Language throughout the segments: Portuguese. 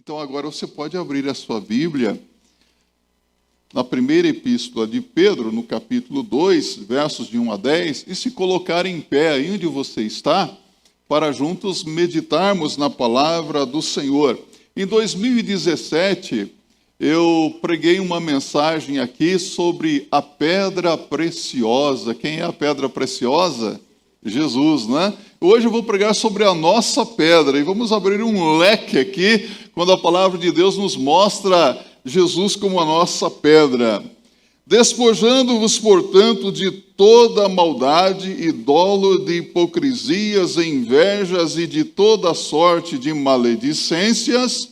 Então agora você pode abrir a sua Bíblia na primeira epístola de Pedro, no capítulo 2, versos de 1 a 10, e se colocar em pé aí onde você está, para juntos meditarmos na palavra do Senhor. Em 2017, eu preguei uma mensagem aqui sobre a pedra preciosa. Quem é a pedra preciosa? Jesus, né? Hoje eu vou pregar sobre a nossa pedra, e vamos abrir um leque aqui, quando a palavra de Deus nos mostra Jesus como a nossa pedra. Despojando-vos, portanto, de toda maldade e dolo de hipocrisias e invejas e de toda sorte de maledicências,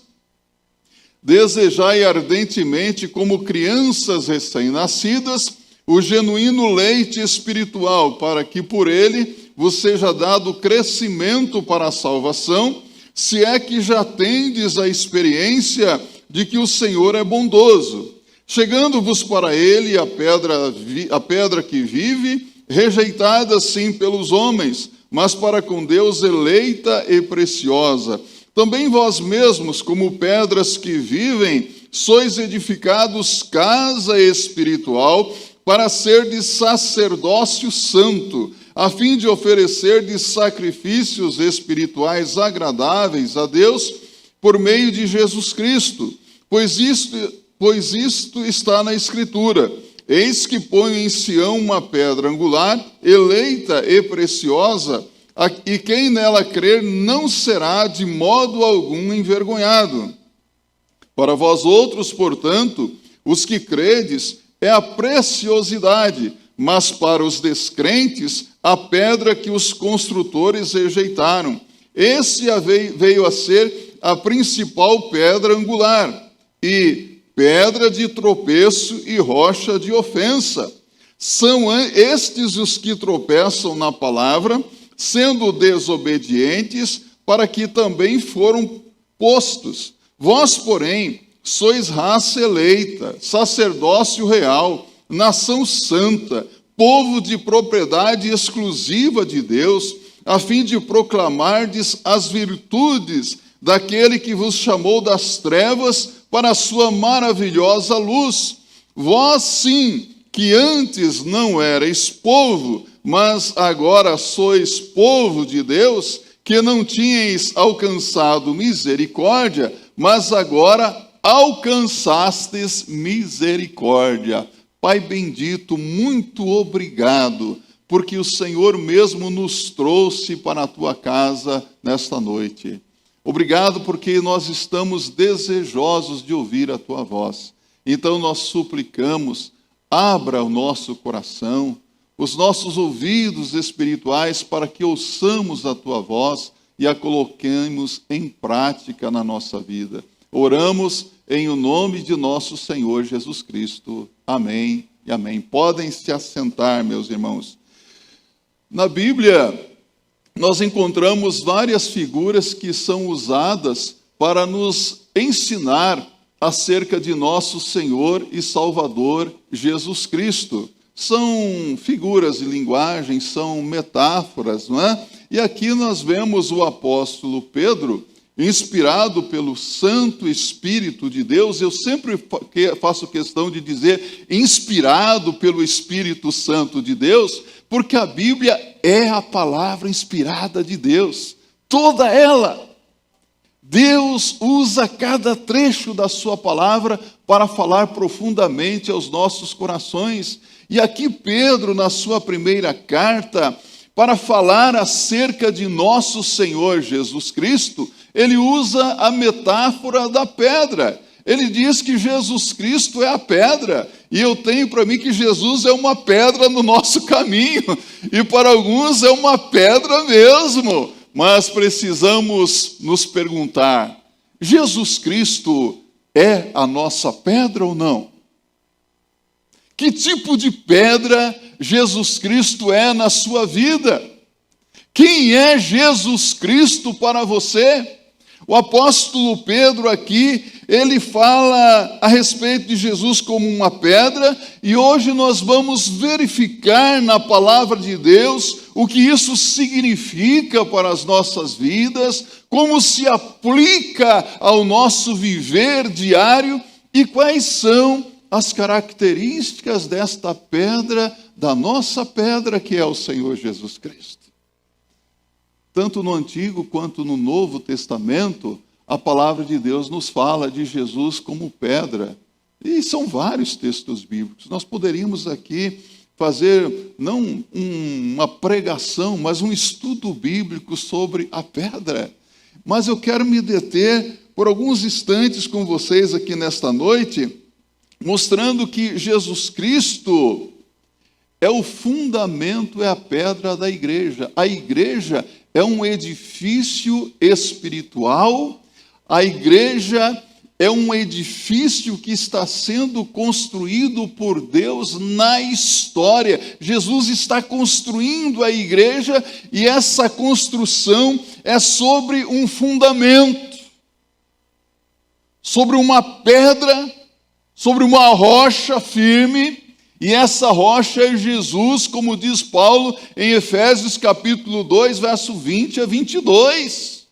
desejai ardentemente, como crianças recém-nascidas, o genuíno leite espiritual, para que por ele vos seja dado crescimento para a salvação, se é que já tendes a experiência de que o Senhor é bondoso, chegando-vos para ele a pedra que vive, rejeitada sim pelos homens, mas para com Deus eleita e preciosa. Também vós mesmos, como pedras que vivem, sois edificados casa espiritual, para serdes sacerdócio santo, a fim de oferecerdes sacrifícios espirituais agradáveis a Deus, por meio de Jesus Cristo. Pois isto está na Escritura: eis que ponho em Sião uma pedra angular, eleita e preciosa, e quem nela crer não será de modo algum envergonhado. Para vós outros, portanto, os que credes, é a preciosidade, mas para os descrentes, a pedra que os construtores rejeitaram. Esse veio a ser a principal pedra angular, e pedra de tropeço e rocha de ofensa. São estes os que tropeçam na palavra, sendo desobedientes, para que também foram postos. Vós, porém, sois raça eleita, sacerdócio real, nação santa, povo de propriedade exclusiva de Deus, a fim de proclamardes as virtudes daquele que vos chamou das trevas para a sua maravilhosa luz. Vós, sim, que antes não erais povo, mas agora sois povo de Deus, que não tinhais alcançado misericórdia, mas agora alcançastes misericórdia. Pai bendito, muito obrigado, porque o Senhor mesmo nos trouxe para a tua casa nesta noite. Obrigado porque nós estamos desejosos de ouvir a tua voz. Então nós suplicamos, abra o nosso coração, os nossos ouvidos espirituais, para que ouçamos a tua voz e a coloquemos em prática na nossa vida. Oramos em o nome de nosso Senhor Jesus Cristo. Amém e amém. Podem se assentar, meus irmãos. Na Bíblia, nós encontramos várias figuras que são usadas para nos ensinar acerca de nosso Senhor e Salvador Jesus Cristo. São figuras de linguagem, são metáforas, não é? E aqui nós vemos o apóstolo Pedro, inspirado pelo Santo Espírito de Deus. Eu sempre faço questão de dizer inspirado pelo Espírito Santo de Deus, porque a Bíblia é a palavra inspirada de Deus, toda ela. Deus usa cada trecho da sua palavra para falar profundamente aos nossos corações. E aqui Pedro, na sua primeira carta, para falar acerca de nosso Senhor Jesus Cristo, ele usa a metáfora da pedra. Ele diz que Jesus Cristo é a pedra, e eu tenho para mim que Jesus é uma pedra no nosso caminho, e para alguns é uma pedra mesmo, mas precisamos nos perguntar: Jesus Cristo é a nossa pedra ou não? Que tipo de pedra Jesus Cristo é na sua vida? Quem é Jesus Cristo para você? O apóstolo Pedro aqui, ele fala a respeito de Jesus como uma pedra, e hoje nós vamos verificar na palavra de Deus o que isso significa para as nossas vidas, como se aplica ao nosso viver diário e quais são as características desta pedra, da nossa pedra, que é o Senhor Jesus Cristo. Tanto no Antigo quanto no Novo Testamento, a palavra de Deus nos fala de Jesus como pedra. E são vários textos bíblicos. Nós poderíamos aqui fazer, não uma pregação, mas um estudo bíblico sobre a pedra. Mas eu quero me deter por alguns instantes com vocês aqui nesta noite, mostrando que Jesus Cristo é o fundamento, é a pedra da igreja. A igreja é um edifício espiritual, a igreja é um edifício que está sendo construído por Deus na história. Jesus está construindo a igreja e essa construção é sobre um fundamento, sobre uma pedra, sobre uma rocha firme. E essa rocha é Jesus, como diz Paulo em Efésios capítulo 2, verso 20 a 22.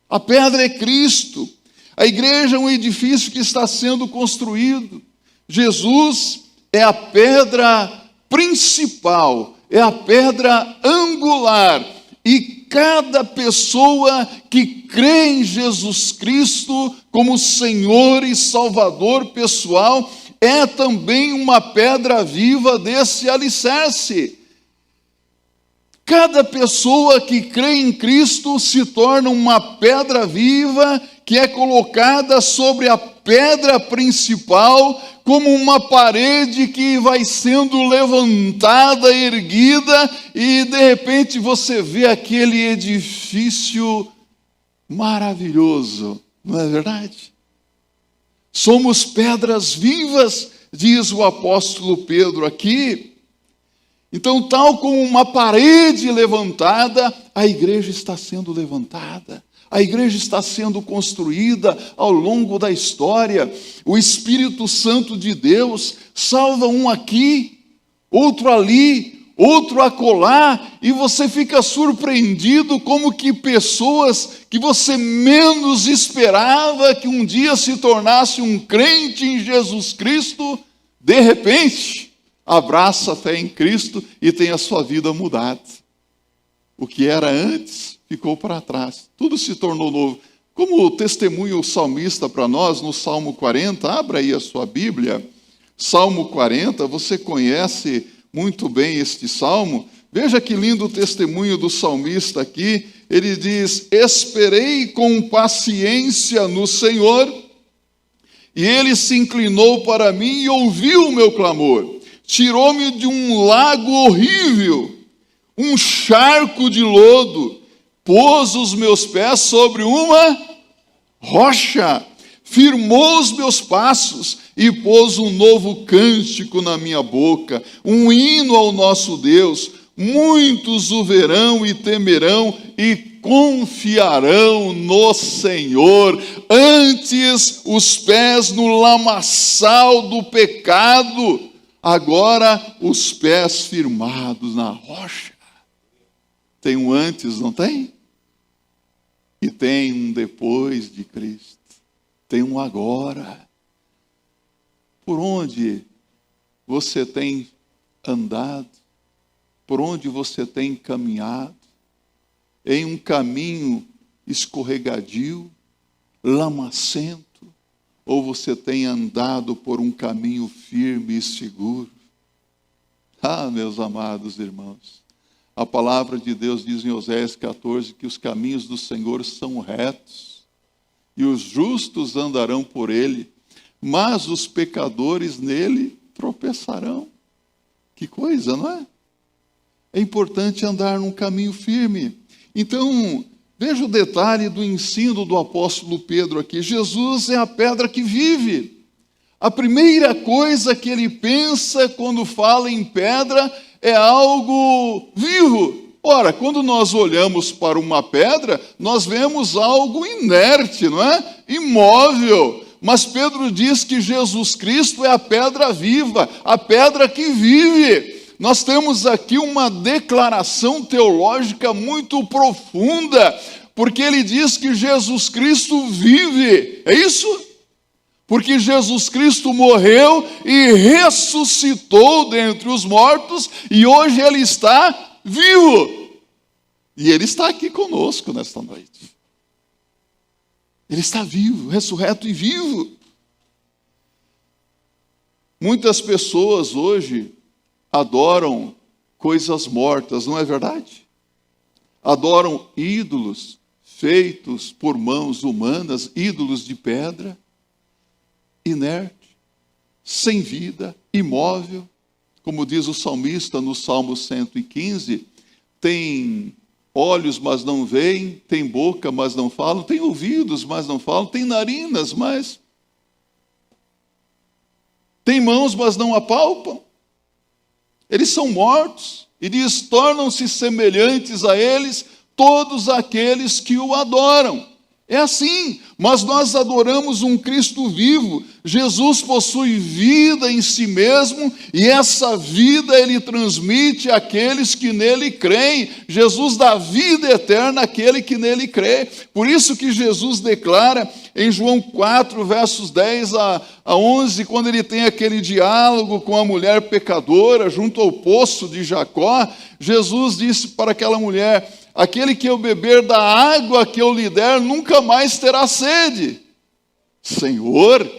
A pedra é Cristo. A igreja é um edifício que está sendo construído. Jesus é a pedra principal, é a pedra angular. E cada pessoa que crê em Jesus Cristo como Senhor e Salvador pessoal é também uma pedra viva desse alicerce. Cada pessoa que crê em Cristo se torna uma pedra viva que é colocada sobre a pedra principal, como uma parede que vai sendo levantada, erguida, e de repente você vê aquele edifício maravilhoso, não é verdade? Somos pedras vivas, diz o apóstolo Pedro aqui. Então, tal como uma parede levantada, a igreja está sendo levantada. A igreja está sendo construída ao longo da história. O Espírito Santo de Deus salva um aqui, outro ali, outro acolá, e você fica surpreendido como que pessoas que você menos esperava que um dia se tornasse um crente em Jesus Cristo, de repente, abraça a fé em Cristo e tem a sua vida mudada. O que era antes ficou para trás, tudo se tornou novo. Como testemunha o salmista para nós, no Salmo 40, abra aí a sua Bíblia, Salmo 40, você conhece muito bem este salmo. Veja que lindo o testemunho do salmista aqui. Ele diz: esperei com paciência no Senhor, e ele se inclinou para mim e ouviu o meu clamor. Tirou-me de um lago horrível, um charco de lodo, pôs os meus pés sobre uma rocha, firmou os meus passos e pôs um novo cântico na minha boca, um hino ao nosso Deus. Muitos o verão e temerão e confiarão no Senhor. Antes os pés no lamaçal do pecado, agora os pés firmados na rocha. Tem um antes, não tem? E tem um depois de Cristo. Tem um agora. Por onde você tem andado? Por onde você tem caminhado? Em um caminho escorregadio, lamacento? Ou você tem andado por um caminho firme e seguro? Ah, meus amados irmãos, a palavra de Deus diz em Oséias 14 que os caminhos do Senhor são retos e os justos andarão por ele, mas os pecadores nele tropeçarão. Que coisa, não é? É importante andar num caminho firme. Então, veja o detalhe do ensino do apóstolo Pedro aqui. Jesus é a pedra que vive. A primeira coisa que ele pensa quando fala em pedra é algo vivo. Ora, quando nós olhamos para uma pedra, nós vemos algo inerte, não é? Imóvel. Mas Pedro diz que Jesus Cristo é a pedra viva, a pedra que vive. Nós temos aqui uma declaração teológica muito profunda, porque ele diz que Jesus Cristo vive. É isso? Porque Jesus Cristo morreu e ressuscitou dentre os mortos, e hoje ele está vivo. E ele está aqui conosco nesta noite. Ele está vivo, ressurreto e vivo. Muitas pessoas hoje adoram coisas mortas, não é verdade? Adoram ídolos feitos por mãos humanas, ídolos de pedra, inerte, sem vida, imóvel. Como diz o salmista no Salmo 115, tem olhos, mas não veem, tem boca, mas não falam, tem ouvidos, mas não falam, tem narinas, mas tem mãos, mas não apalpam. Eles são mortos, e diz, tornam-se semelhantes a eles todos aqueles que o adoram. É assim, mas nós adoramos um Cristo vivo. Jesus possui vida em si mesmo, e essa vida ele transmite àqueles que nele creem. Jesus dá vida eterna àquele que nele crê. Por isso que Jesus declara em João 4, versos 10 a 11, quando ele tem aquele diálogo com a mulher pecadora junto ao poço de Jacó, Jesus disse para aquela mulher: aquele que eu beber da água que eu lhe der, nunca mais terá sede. Senhor,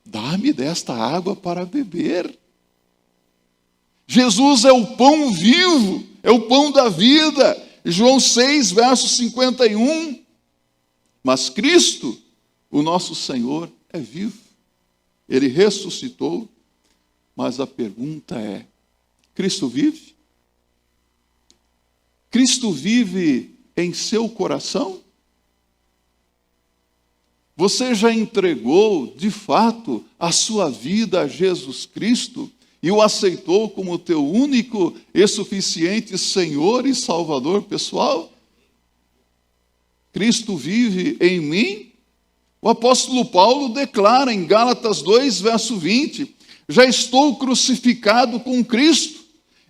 dá-me desta água para beber. Jesus é o pão vivo, é o pão da vida. João 6, verso 51. Mas Cristo, o nosso Senhor, é vivo. Ele ressuscitou. Mas a pergunta é: Cristo vive? Cristo vive em seu coração? Você já entregou, de fato, a sua vida a Jesus Cristo e o aceitou como teu único e suficiente Senhor e Salvador pessoal? Cristo vive em mim? O apóstolo Paulo declara em Gálatas 2, verso 20, já estou crucificado com Cristo,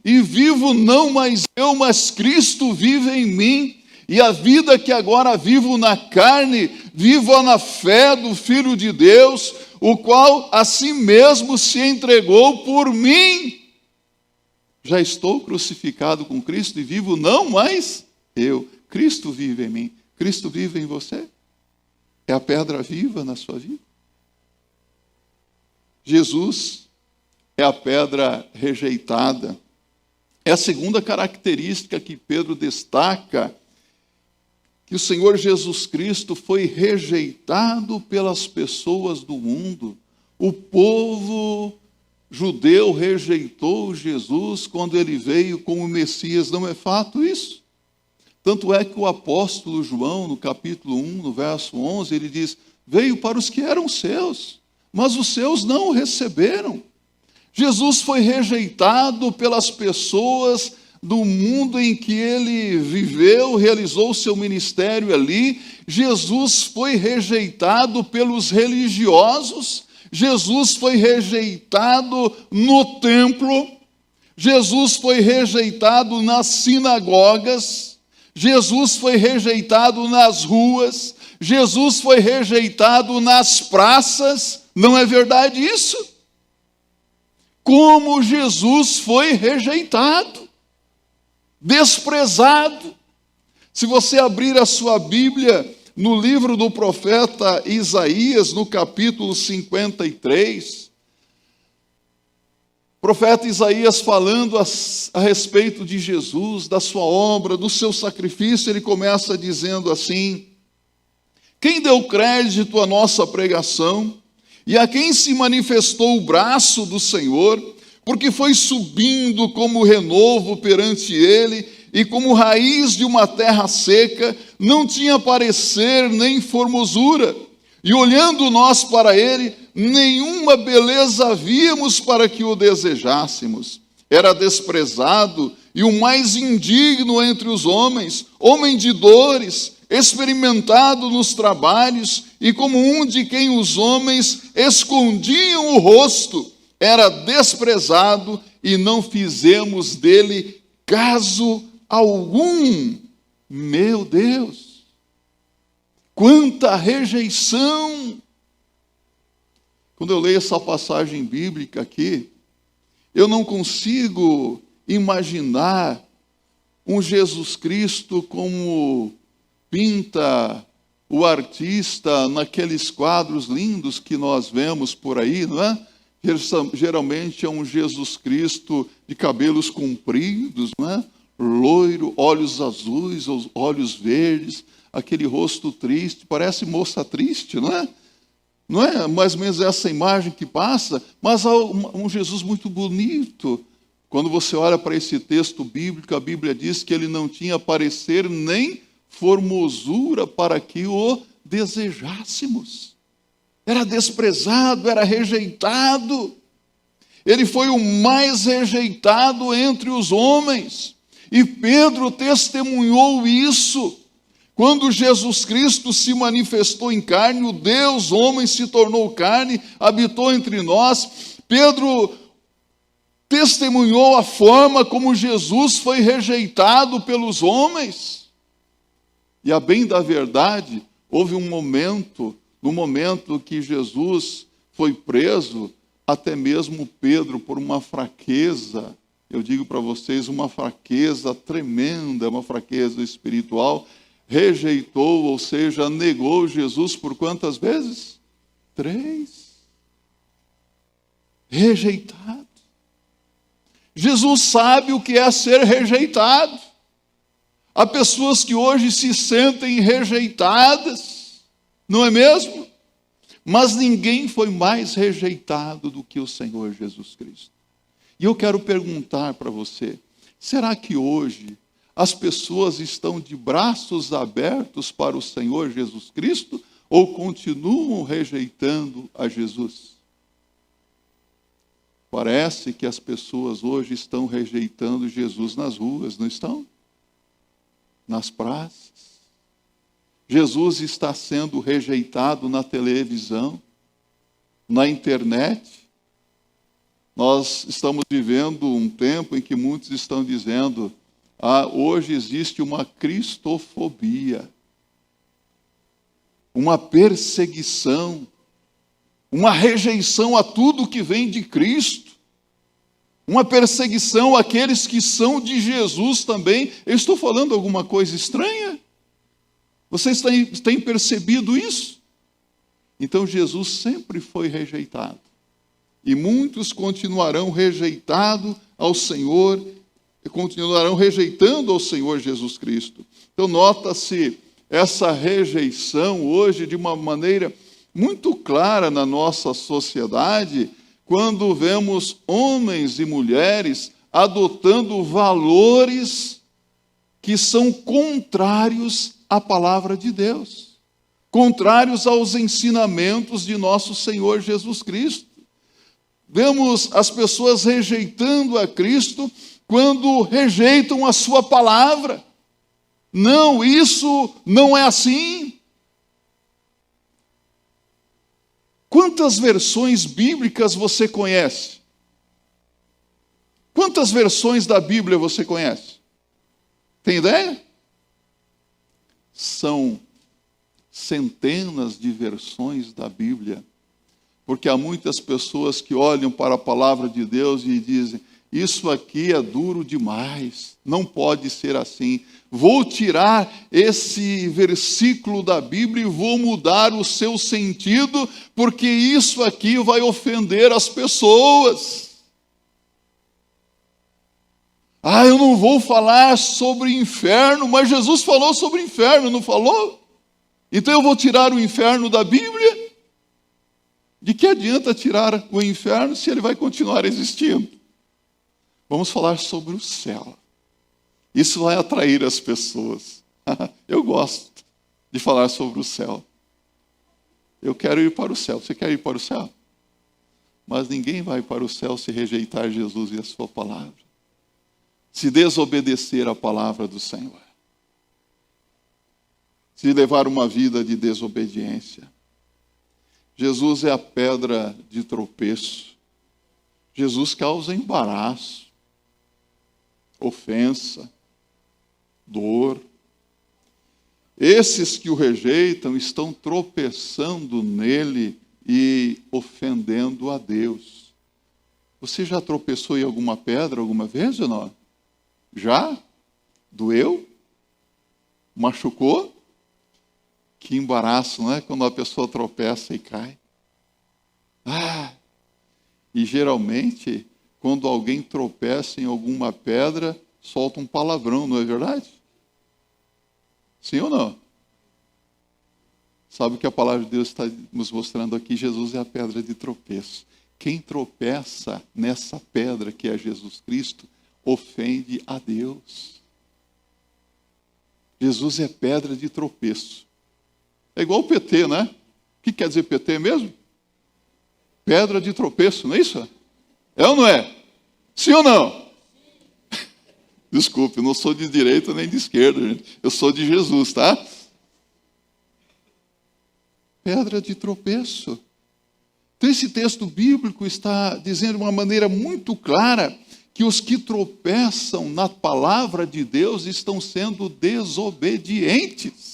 e vivo não mais eu, mas Cristo vive em mim. E a vida que agora vivo na carne, vivo na fé do Filho de Deus, o qual a si mesmo se entregou por mim. Já estou crucificado com Cristo e vivo não mais eu. Cristo vive em mim. Cristo vive em você? É a pedra viva na sua vida? Jesus é a pedra rejeitada. É a segunda característica que Pedro destaca, que o Senhor Jesus Cristo foi rejeitado pelas pessoas do mundo. O povo judeu rejeitou Jesus quando ele veio como Messias. Não é fato isso? Tanto é que o apóstolo João, no capítulo 1, no verso 11, ele diz, veio para os que eram seus, mas os seus não o receberam. Jesus foi rejeitado pelas pessoas do mundo em que ele viveu, realizou seu ministério ali. Jesus foi rejeitado pelos religiosos. Jesus foi rejeitado no templo. Jesus foi rejeitado nas sinagogas. Jesus foi rejeitado nas ruas. Jesus foi rejeitado nas praças. Não é verdade isso? Como Jesus foi rejeitado, desprezado. Se você abrir a sua Bíblia no livro do profeta Isaías, no capítulo 53, o profeta Isaías falando a respeito de Jesus, da sua obra, do seu sacrifício, ele começa dizendo assim: quem deu crédito à nossa pregação? E a quem se manifestou o braço do Senhor, porque foi subindo como renovo perante ele, e como raiz de uma terra seca, não tinha parecer nem formosura. E olhando nós para ele, nenhuma beleza víamos para que o desejássemos. Era desprezado e o mais indigno entre os homens, homem de dores, experimentado nos trabalhos, e como um de quem os homens escondiam o rosto, era desprezado e não fizemos dele caso algum. Meu Deus, quanta rejeição! Quando eu leio essa passagem bíblica aqui, eu não consigo imaginar um Jesus Cristo como pinta o artista naqueles quadros lindos que nós vemos por aí, não é? Geralmente é um Jesus Cristo de cabelos compridos, não é? Loiro, olhos azuis, olhos verdes, aquele rosto triste, parece moça triste, não é? Não é mais ou menos essa imagem que passa, mas há um Jesus muito bonito. Quando você olha para esse texto bíblico, a Bíblia diz que ele não tinha parecer nem formosura para que o desejássemos. Era desprezado, era rejeitado. Ele foi o mais rejeitado entre os homens. E Pedro testemunhou isso. Quando Jesus Cristo se manifestou em carne, o Deus homem se tornou carne, habitou entre nós. Pedro testemunhou a forma como Jesus foi rejeitado pelos homens. E a bem da verdade, houve um momento, no momento que Jesus foi preso, até mesmo Pedro, por uma fraqueza, eu digo para vocês, uma fraqueza tremenda, uma fraqueza espiritual, rejeitou, ou seja, negou Jesus por quantas vezes? 3. Rejeitado. Jesus sabe o que é ser rejeitado. Há pessoas que hoje se sentem rejeitadas, não é mesmo? Mas ninguém foi mais rejeitado do que o Senhor Jesus Cristo. E eu quero perguntar para você, será que hoje as pessoas estão de braços abertos para o Senhor Jesus Cristo ou continuam rejeitando a Jesus? Parece que as pessoas hoje estão rejeitando Jesus nas ruas, não estão? Nas praças. Jesus está sendo rejeitado na televisão, na internet. Nós estamos vivendo um tempo em que muitos estão dizendo: hoje existe uma cristofobia, uma perseguição, uma rejeição a tudo que vem de Cristo, uma perseguição àqueles que são de Jesus também. Eu estou falando alguma coisa estranha? Vocês têm percebido isso? Então Jesus sempre foi rejeitado. E muitos continuarão rejeitando ao Senhor, continuarão rejeitando ao Senhor Jesus Cristo. Então nota-se essa rejeição hoje de uma maneira muito clara na nossa sociedade, quando vemos homens e mulheres adotando valores que são contrários à palavra de Deus, contrários aos ensinamentos de nosso Senhor Jesus Cristo. Vemos as pessoas rejeitando a Cristo quando rejeitam a sua palavra. Não, isso não é assim. Quantas versões bíblicas você conhece? Quantas versões da Bíblia você conhece? Tem ideia? São centenas de versões da Bíblia. Porque há muitas pessoas que olham para a palavra de Deus e dizem: isso aqui é duro demais, não pode ser assim. Vou tirar esse versículo da Bíblia e vou mudar o seu sentido, porque isso aqui vai ofender as pessoas. Eu não vou falar sobre inferno, mas Jesus falou sobre inferno, não falou? Então eu vou tirar o inferno da Bíblia? De que adianta tirar o inferno se ele vai continuar existindo? Vamos falar sobre o céu. Isso vai atrair as pessoas. Eu gosto de falar sobre o céu. Eu quero ir para o céu. Você quer ir para o céu? Mas ninguém vai para o céu se rejeitar Jesus e a sua palavra. se desobedecer à palavra do Senhor, se levar uma vida de desobediência. Jesus é a pedra de tropeço. Jesus causa embaraço, ofensa, dor. Esses que o rejeitam estão tropeçando nele e ofendendo a Deus. Você já tropeçou em alguma pedra alguma vez ou não? Já? Doeu? Machucou? Que embaraço, não é? Quando a pessoa tropeça e cai. E geralmente, quando alguém tropeça em alguma pedra, solta um palavrão, não é verdade? Sim ou não? Sabe o que a palavra de Deus está nos mostrando aqui? Jesus é a pedra de tropeço. Quem tropeça nessa pedra que é Jesus Cristo, ofende a Deus. Jesus é pedra de tropeço. É igual o PT, né? O que quer dizer PT mesmo? Pedra de tropeço, não é isso? É ou não é? Sim ou não? Desculpe, eu não sou de direita nem de esquerda, gente. Eu sou de Jesus, tá? Pedra de tropeço. Então esse texto bíblico está dizendo de uma maneira muito clara que os que tropeçam na palavra de Deus estão sendo desobedientes.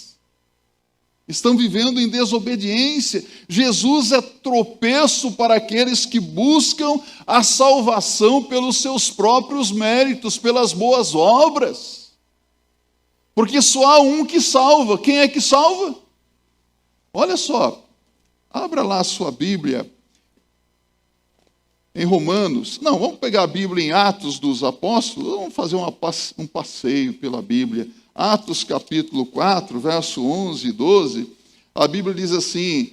Estão vivendo em desobediência. Jesus é tropeço para aqueles que buscam a salvação pelos seus próprios méritos, pelas boas obras. Porque só há um que salva. Quem é que salva? Olha só, abra lá a sua Bíblia em Romanos. Não, vamos pegar a Bíblia em Atos dos Apóstolos, vamos fazer um passeio pela Bíblia. Atos capítulo 4, verso 11 e 12, a Bíblia diz assim: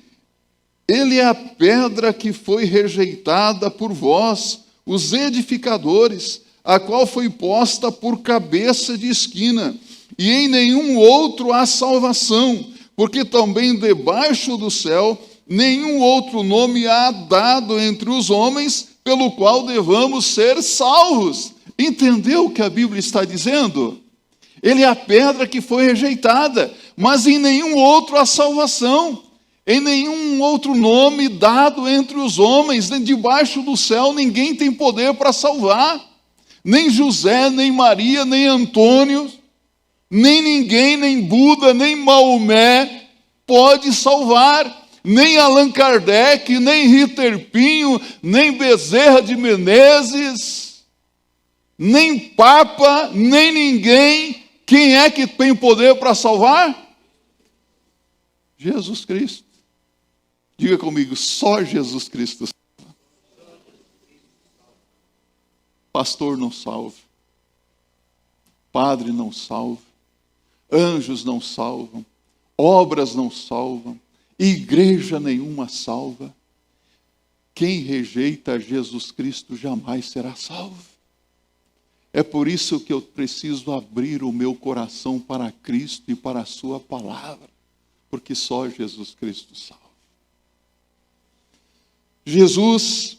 ele é a pedra que foi rejeitada por vós, os edificadores, a qual foi posta por cabeça de esquina, e em nenhum outro há salvação, porque também debaixo do céu nenhum outro nome há dado entre os homens, pelo qual devamos ser salvos. Entendeu o que a Bíblia está dizendo? Ele é a pedra que foi rejeitada, mas em nenhum outro há salvação, em nenhum outro nome dado entre os homens, nem debaixo do céu ninguém tem poder para salvar, nem José, nem Maria, nem Antônio, nem ninguém, nem Buda, nem Maomé pode salvar, nem Allan Kardec, nem Ritter Pinho, nem Bezerra de Menezes, nem Papa, nem ninguém. Quem é que tem poder para salvar? Jesus Cristo. Diga comigo, só Jesus Cristo salva. Pastor não salva. Padre não salva. Anjos não salvam. Obras não salvam. Igreja nenhuma salva. Quem rejeita Jesus Cristo jamais será salvo. É por isso que eu preciso abrir o meu coração para Cristo e para a sua palavra, porque só Jesus Cristo salva. Jesus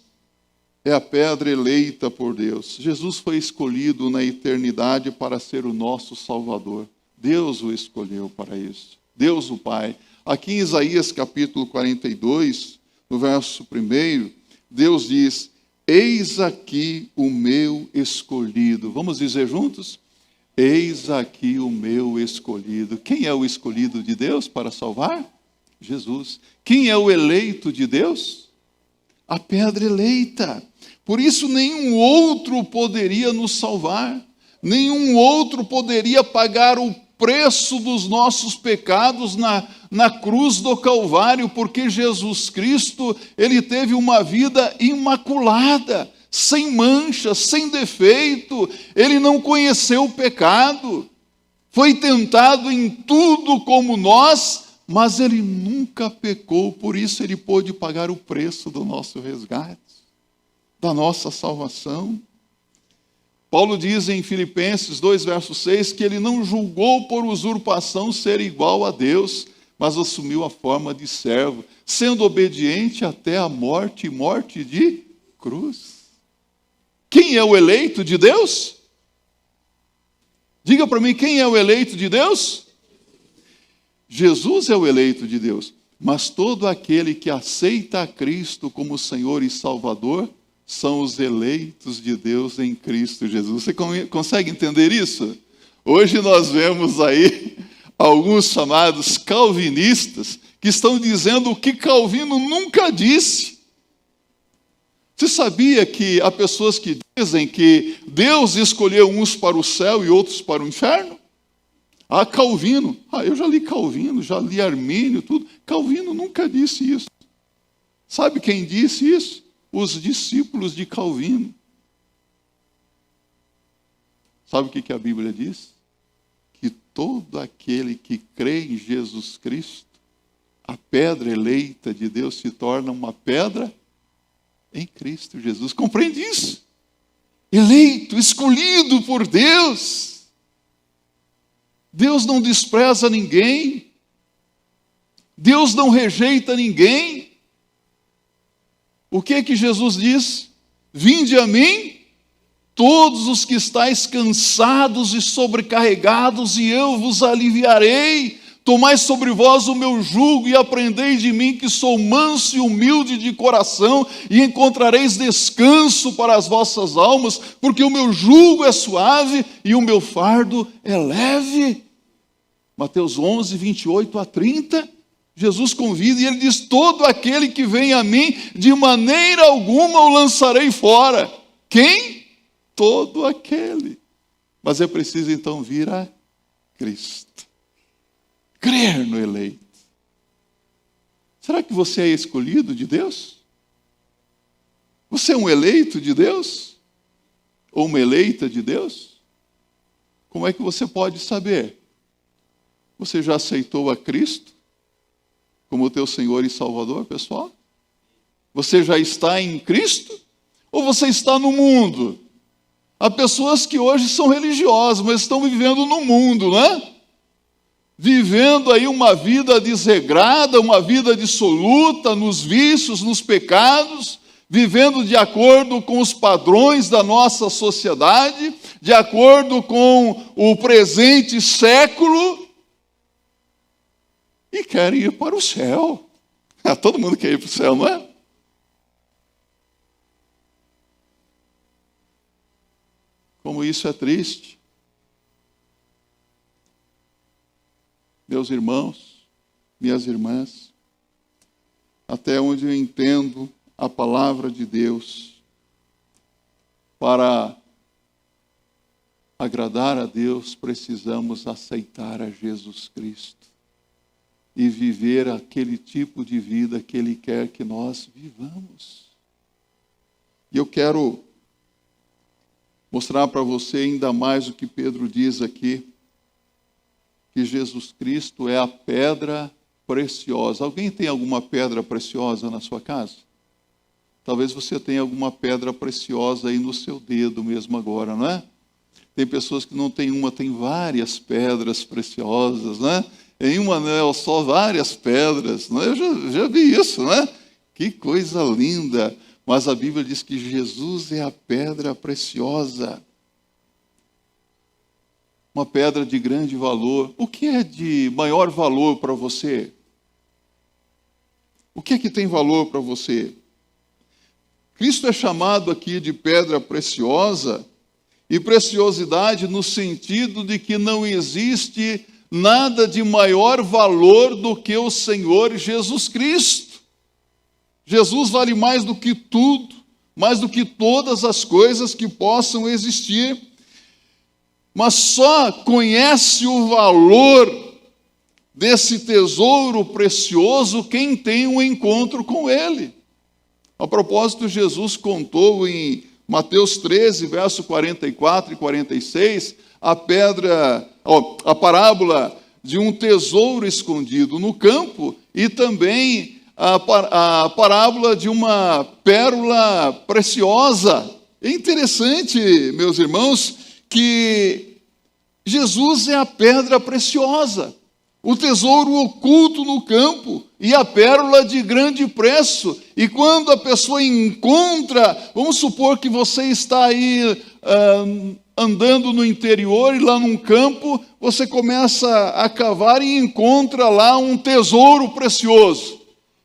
é a pedra eleita por Deus. Jesus foi escolhido na eternidade para ser o nosso Salvador. Deus o escolheu para isso. Deus o Pai. Aqui em Isaías capítulo 42, no verso 1, Deus diz: eis aqui o meu escolhido. Vamos dizer juntos? Eis aqui o meu escolhido. Quem é o escolhido de Deus para salvar? Jesus. Quem é o eleito de Deus? A pedra eleita. Por isso nenhum outro poderia nos salvar. Nenhum outro poderia pagar o preço dos nossos pecados na cruz do Calvário, porque Jesus Cristo, ele teve uma vida imaculada, sem mancha, sem defeito, ele não conheceu o pecado, foi tentado em tudo como nós, mas ele nunca pecou, por isso ele pôde pagar o preço do nosso resgate, da nossa salvação. Paulo diz em Filipenses 2, verso 6, que ele não julgou por usurpação ser igual a Deus, mas assumiu a forma de servo, sendo obediente até a morte, morte de cruz. Quem é o eleito de Deus? Diga para mim, quem é o eleito de Deus? Jesus é o eleito de Deus. Mas todo aquele que aceita a Cristo como Senhor e Salvador são os eleitos de Deus em Cristo Jesus. Você consegue entender isso? Hoje nós vemos aí alguns chamados calvinistas que estão dizendo o que Calvino nunca disse. Você sabia que há pessoas que dizem que Deus escolheu uns para o céu e outros para o inferno? Ah, Calvino. Eu já li Calvino, já li Armínio, tudo. Calvino nunca disse isso. Sabe quem disse isso? Os discípulos de Calvino. Sabe o que a Bíblia diz? Que todo aquele que crê em Jesus Cristo, a pedra eleita de Deus se torna uma pedra em Cristo Jesus. Compreende isso? Eleito, escolhido por Deus. Deus não despreza ninguém. Deus não rejeita ninguém. O que é que Jesus diz? Vinde a mim, todos os que estáis cansados e sobrecarregados, e eu vos aliviarei. Tomai sobre vós o meu jugo e aprendei de mim, que sou manso e humilde de coração, e encontrareis descanso para as vossas almas, porque o meu jugo é suave e o meu fardo é leve. Mateus 11, 28 a 30, Jesus convida e ele diz, todo aquele que vem a mim, de maneira alguma o lançarei fora. Quem? Todo aquele. Mas é preciso então vir a Cristo. Crer no eleito. Será que você é escolhido de Deus? Você é um eleito de Deus? Ou uma eleita de Deus? Como é que você pode saber? Você já aceitou a Cristo como o teu Senhor e Salvador, pessoal? Você já está em Cristo? Ou você está no mundo? Há pessoas que hoje são religiosas, mas estão vivendo no mundo, não é? Vivendo aí uma vida desregrada, uma vida dissoluta, nos vícios, nos pecados, vivendo de acordo com os padrões da nossa sociedade, de acordo com o presente século, e querem ir para o céu. Todo mundo quer ir para o céu, não é? Como isso é triste. Meus irmãos, minhas irmãs, até onde eu entendo a palavra de Deus, para agradar a Deus, precisamos aceitar a Jesus Cristo e viver aquele tipo de vida que Ele quer que nós vivamos. E eu quero mostrar para você ainda mais o que Pedro diz aqui, que Jesus Cristo é a pedra preciosa. Alguém tem alguma pedra preciosa na sua casa? Talvez você tenha alguma pedra preciosa aí no seu dedo mesmo agora, não é? Tem pessoas que não tem uma, tem várias pedras preciosas, né? Em um anel só, várias pedras. Não é? Eu já vi isso, né? Que coisa linda! Mas a Bíblia diz que Jesus é a pedra preciosa. Uma pedra de grande valor. O que é de maior valor para você? O que é que tem valor para você? Cristo é chamado aqui de pedra preciosa, e preciosidade no sentido de que não existe nada de maior valor do que o Senhor Jesus Cristo. Jesus vale mais do que tudo, mais do que todas as coisas que possam existir. Mas só conhece o valor desse tesouro precioso quem tem um encontro com Ele. A propósito, Jesus contou em Mateus 13, verso 44 e 46, a parábola de um tesouro escondido no campo e também a parábola de uma pérola preciosa. É interessante, meus irmãos, que Jesus é a pedra preciosa, o tesouro oculto no campo e a pérola de grande preço. E quando a pessoa encontra, vamos supor que você está aí andando no interior e lá num campo, você começa a cavar e encontra lá um tesouro precioso.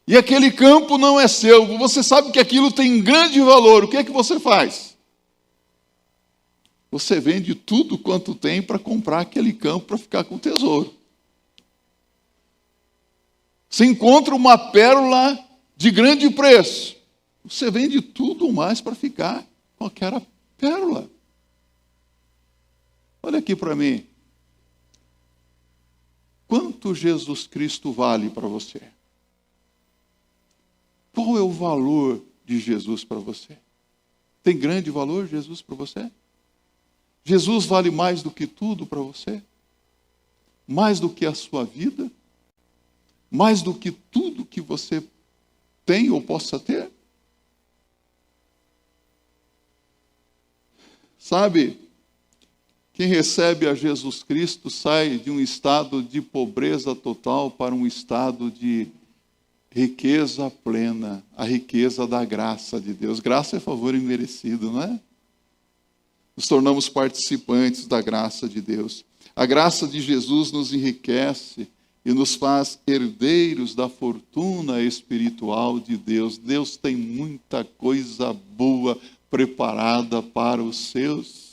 E aquele campo não é seu, você sabe que aquilo tem grande valor, o que é que você faz? Você vende tudo quanto tem para comprar aquele campo para ficar com o tesouro. Você encontra uma pérola de grande preço, você vende tudo mais para ficar com aquela pérola. Olha aqui para mim. Quanto Jesus Cristo vale para você? Qual é o valor de Jesus para você? Tem grande valor Jesus para você? Jesus vale mais do que tudo para você? Mais do que a sua vida? Mais do que tudo que você tem ou possa ter? Sabe, quem recebe a Jesus Cristo sai de um estado de pobreza total para um estado de riqueza plena, a riqueza da graça de Deus. Graça é favor imerecido, não é? Nos tornamos participantes da graça de Deus. A graça de Jesus nos enriquece e nos faz herdeiros da fortuna espiritual de Deus. Deus tem muita coisa boa preparada para os seus.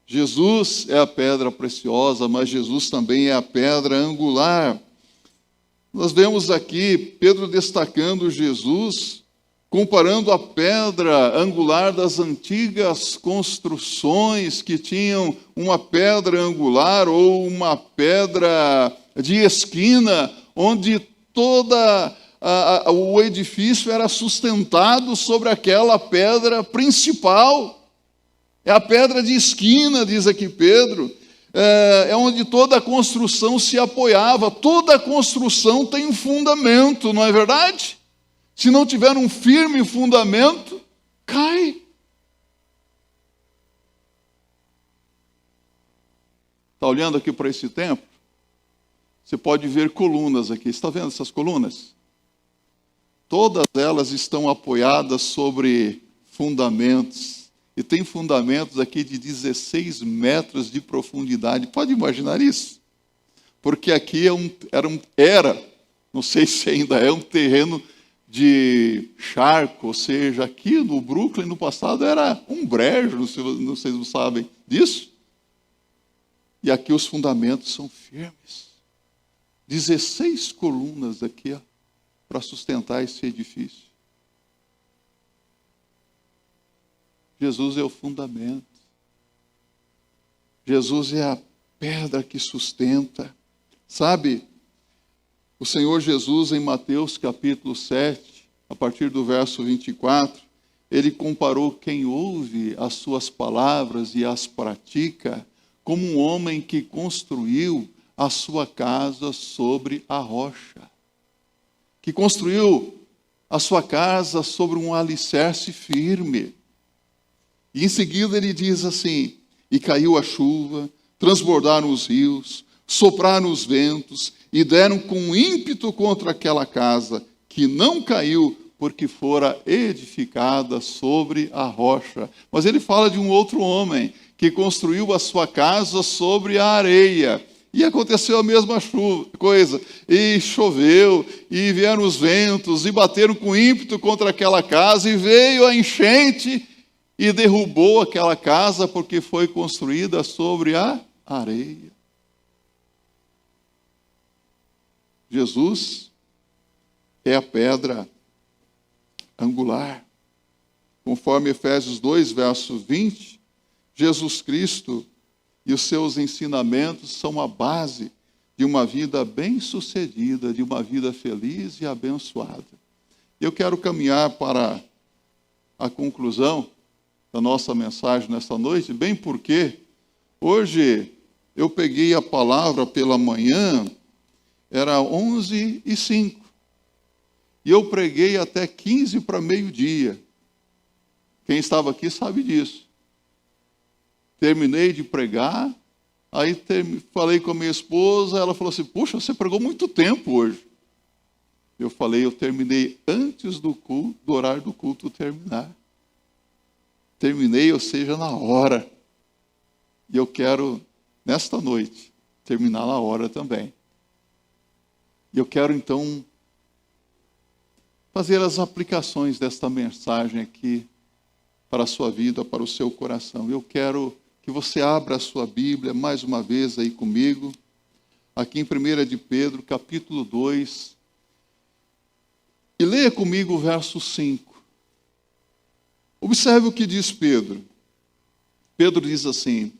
Jesus é a pedra preciosa, mas Jesus também é a pedra angular. Nós vemos aqui Pedro destacando Jesus, comparando a pedra angular das antigas construções que tinham uma pedra angular ou uma pedra de esquina, onde toda o edifício era sustentado sobre aquela pedra principal. É a pedra de esquina, diz aqui Pedro, é onde toda a construção se apoiava. Toda a construção tem um fundamento, não é verdade? Se não tiver um firme fundamento, cai. Está olhando aqui para esse templo? Você pode ver colunas aqui. Está vendo essas colunas? Todas elas estão apoiadas sobre fundamentos. E tem fundamentos aqui de 16 metros de profundidade. Pode imaginar isso? Porque aqui era, não sei se ainda é, um terreno de charco, ou seja, aqui no Brooklyn, no passado, era um brejo, não sei se vocês sabem disso. E aqui os fundamentos são firmes. 16 colunas aqui, para sustentar esse edifício. Jesus é o fundamento. Jesus é a pedra que sustenta. Sabe, o Senhor Jesus, em Mateus capítulo 7, a partir do verso 24, ele comparou quem ouve as suas palavras e as pratica como um homem que construiu a sua casa sobre a rocha. Que construiu a sua casa sobre um alicerce firme. E em seguida ele diz assim: e caiu a chuva, transbordaram os rios, sopraram os ventos e deram com ímpeto contra aquela casa, que não caiu, porque fora edificada sobre a rocha. Mas ele fala de um outro homem, que construiu a sua casa sobre a areia. E aconteceu a mesma coisa. E choveu, e vieram os ventos, e bateram com ímpeto contra aquela casa, e veio a enchente, e derrubou aquela casa, porque foi construída sobre a areia. Jesus é a pedra angular. Conforme Efésios 2, verso 20, Jesus Cristo e os seus ensinamentos são a base de uma vida bem-sucedida, de uma vida feliz e abençoada. Eu quero caminhar para a conclusão da nossa mensagem nesta noite, bem porque hoje eu peguei a palavra pela manhã, era 11h05, e eu preguei até 15 para meio-dia. Quem estava aqui sabe disso. Terminei de pregar, aí falei com a minha esposa, ela falou assim: puxa, você pregou muito tempo hoje. Eu falei: eu terminei antes do horário do culto terminar. terminei, ou seja, na hora. E eu quero, nesta noite, terminar na hora também. E eu quero, então, fazer as aplicações desta mensagem aqui para a sua vida, para o seu coração. Eu quero que você abra a sua Bíblia mais uma vez aí comigo, aqui em 1 de Pedro, capítulo 2, e leia comigo o verso 5. Observe o que diz Pedro. Pedro diz assim: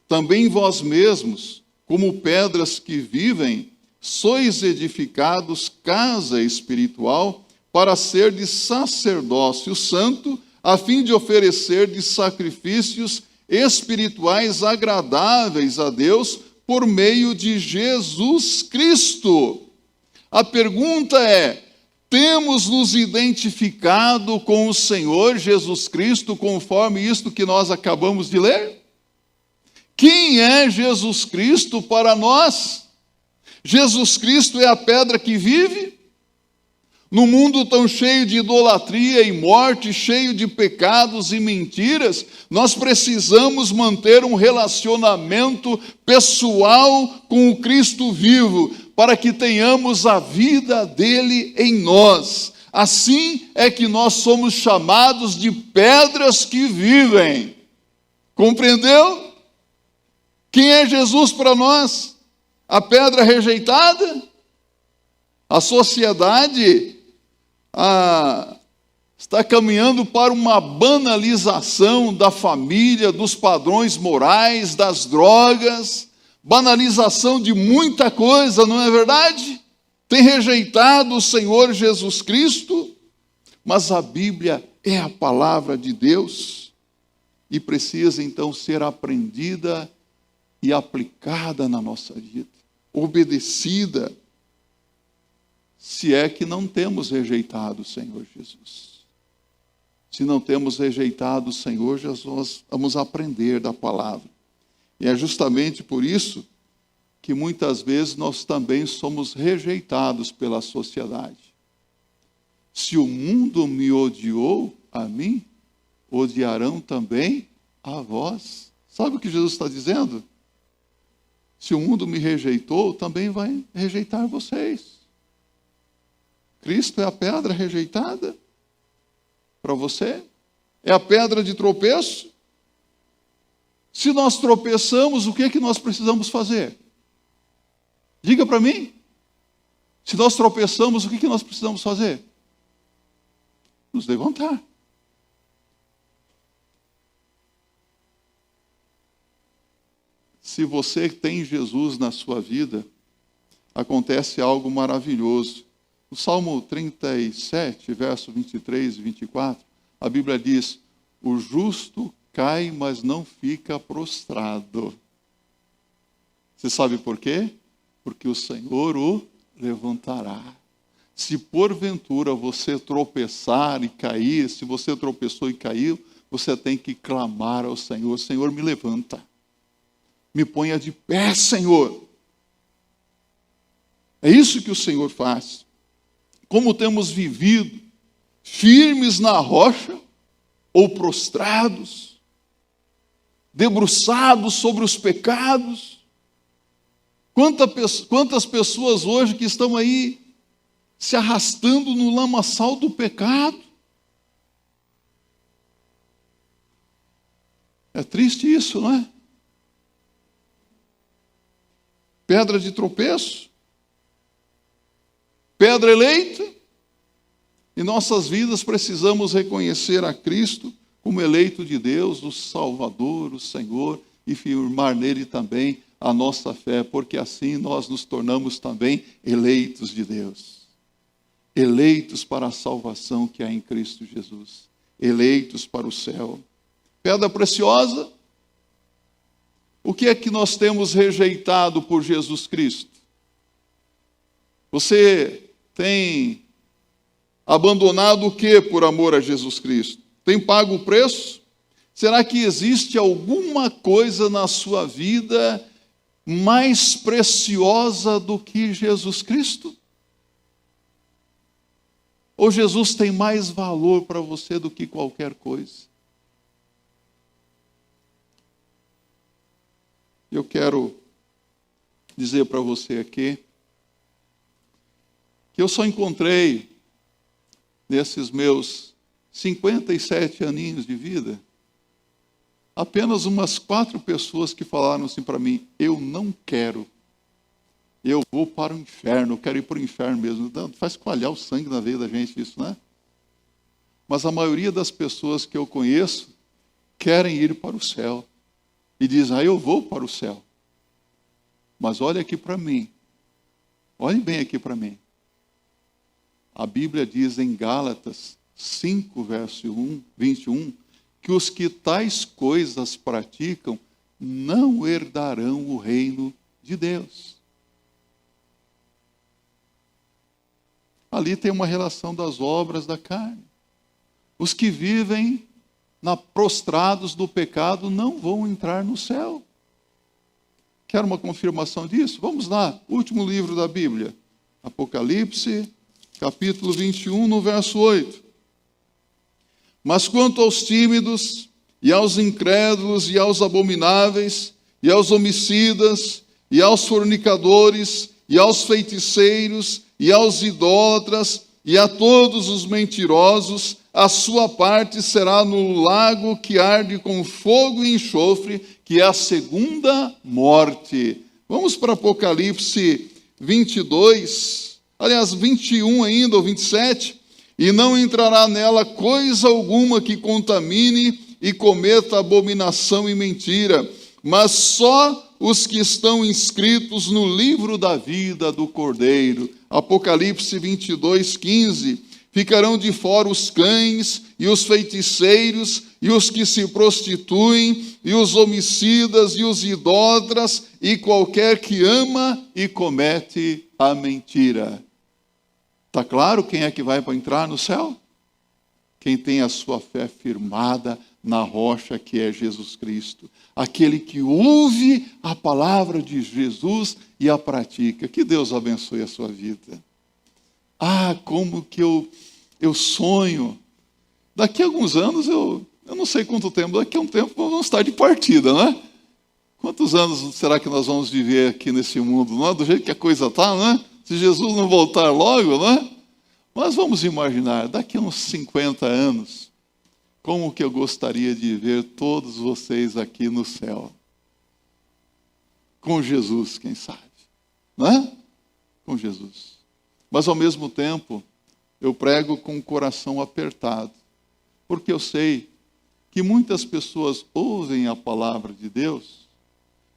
também vós mesmos, como pedras que vivem, sois edificados casa espiritual para ser de sacerdócio santo, a fim de oferecer de sacrifícios espirituais agradáveis a Deus por meio de Jesus Cristo. A pergunta é: temos nos identificado com o Senhor Jesus Cristo conforme isto que nós acabamos de ler? Quem é Jesus Cristo para nós? Jesus Cristo é a pedra que vive? No mundo tão cheio de idolatria e morte, cheio de pecados e mentiras, nós precisamos manter um relacionamento pessoal com o Cristo vivo, para que tenhamos a vida dele em nós. Assim é que nós somos chamados de pedras que vivem. Compreendeu? Quem é Jesus para nós? A pedra rejeitada? A sociedade está caminhando para uma banalização da família, dos padrões morais, das drogas, banalização de muita coisa, não é verdade? Tem rejeitado o Senhor Jesus Cristo, mas a Bíblia é a palavra de Deus e precisa então ser aprendida e aplicada na nossa vida, obedecida, se é que não temos rejeitado o Senhor Jesus. Se não temos rejeitado o Senhor Jesus, vamos aprender da palavra. E é justamente por isso que muitas vezes nós também somos rejeitados pela sociedade. Se o mundo me odiou a mim, odiarão também a vós. Sabe o que Jesus está dizendo? Se o mundo me rejeitou, também vai rejeitar vocês. Cristo é a pedra rejeitada para você? É a pedra de tropeço? Se nós tropeçamos, o que é que nós precisamos fazer? Diga para mim. Se nós tropeçamos, o que é que nós precisamos fazer? Nos levantar. Se você tem Jesus na sua vida, acontece algo maravilhoso. No Salmo 37, verso 23 e 24, a Bíblia diz: o justo cai, mas não fica prostrado. Você sabe por quê? Porque o Senhor o levantará. Se porventura você tropeçar e cair, se você tropeçou e caiu, você tem que clamar ao Senhor: Senhor, me levanta. Me ponha de pé, Senhor. É isso que o Senhor faz. Como temos vivido, firmes na rocha ou prostrados, debruçados sobre os pecados. Quantas pessoas hoje que estão aí se arrastando no lamaçal do pecado. É triste isso, não é? Pedra de tropeço, pedra eleita, em nossas vidas precisamos reconhecer a Cristo como eleito de Deus, o Salvador, o Senhor, e firmar nele também a nossa fé, porque assim nós nos tornamos também eleitos de Deus, eleitos para a salvação que há em Cristo Jesus, eleitos para o céu. Pedra preciosa. O que é que nós temos rejeitado por Jesus Cristo? Você tem abandonado o que por amor a Jesus Cristo? Tem pago o preço? Será que existe alguma coisa na sua vida mais preciosa do que Jesus Cristo? Ou Jesus tem mais valor para você do que qualquer coisa? Eu quero dizer para você aqui que eu só encontrei, nesses meus 57 aninhos de vida, apenas umas 4 pessoas que falaram assim para mim: eu não quero, eu vou para o inferno, eu quero ir para o inferno mesmo. Não, faz coalhar o sangue na veia da gente isso, né? Mas a maioria das pessoas que eu conheço querem ir para o céu e dizem: eu vou para o céu. Mas olha aqui para mim, olhe bem aqui para mim. A Bíblia diz em Gálatas 5, verso 21, que os que tais coisas praticam não herdarão o reino de Deus. Ali tem uma relação das obras da carne. Os que vivem prostrados do pecado não vão entrar no céu. Quer uma confirmação disso? Vamos lá, último livro da Bíblia, Apocalipse, capítulo 21, no verso 8. Mas quanto aos tímidos, e aos incrédulos, e aos abomináveis, e aos homicidas, e aos fornicadores, e aos feiticeiros, e aos idólatras, e a todos os mentirosos, a sua parte será no lago que arde com fogo e enxofre, que é a segunda morte. Vamos para Apocalipse 22, aliás, 21 ainda, ou 27. E não entrará nela coisa alguma que contamine e cometa abominação e mentira, mas só os que estão inscritos no livro da vida do Cordeiro. Apocalipse 22, 15. Ficarão de fora os cães, e os feiticeiros, e os que se prostituem, e os homicidas, e os idólatras, e qualquer que ama e comete a mentira. Está claro quem é que vai para entrar no céu? Quem tem a sua fé firmada na rocha que é Jesus Cristo. Aquele que ouve a palavra de Jesus e a pratica. Que Deus abençoe a sua vida. Ah, como que eu sonho. Daqui a alguns anos, eu não sei quanto tempo, daqui a um tempo nós vamos estar de partida, não é? Quantos anos será que nós vamos viver aqui nesse mundo, não é? Do jeito que a coisa está, não é? Se Jesus não voltar logo, não é? Mas vamos imaginar, daqui a uns 50 anos, como que eu gostaria de ver todos vocês aqui no céu. Com Jesus, quem sabe, não é? Com Jesus. Mas ao mesmo tempo, eu prego com o coração apertado, porque eu sei que muitas pessoas ouvem a palavra de Deus,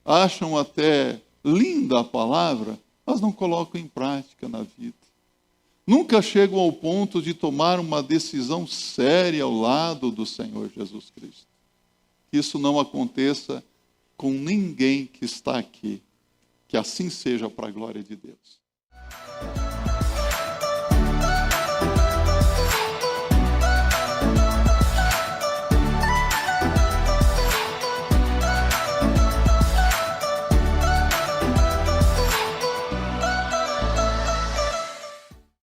acham até linda a palavra, mas não colocam em prática na vida. Nunca chegam ao ponto de tomar uma decisão séria ao lado do Senhor Jesus Cristo. Que isso não aconteça com ninguém que está aqui. Que assim seja para a glória de Deus.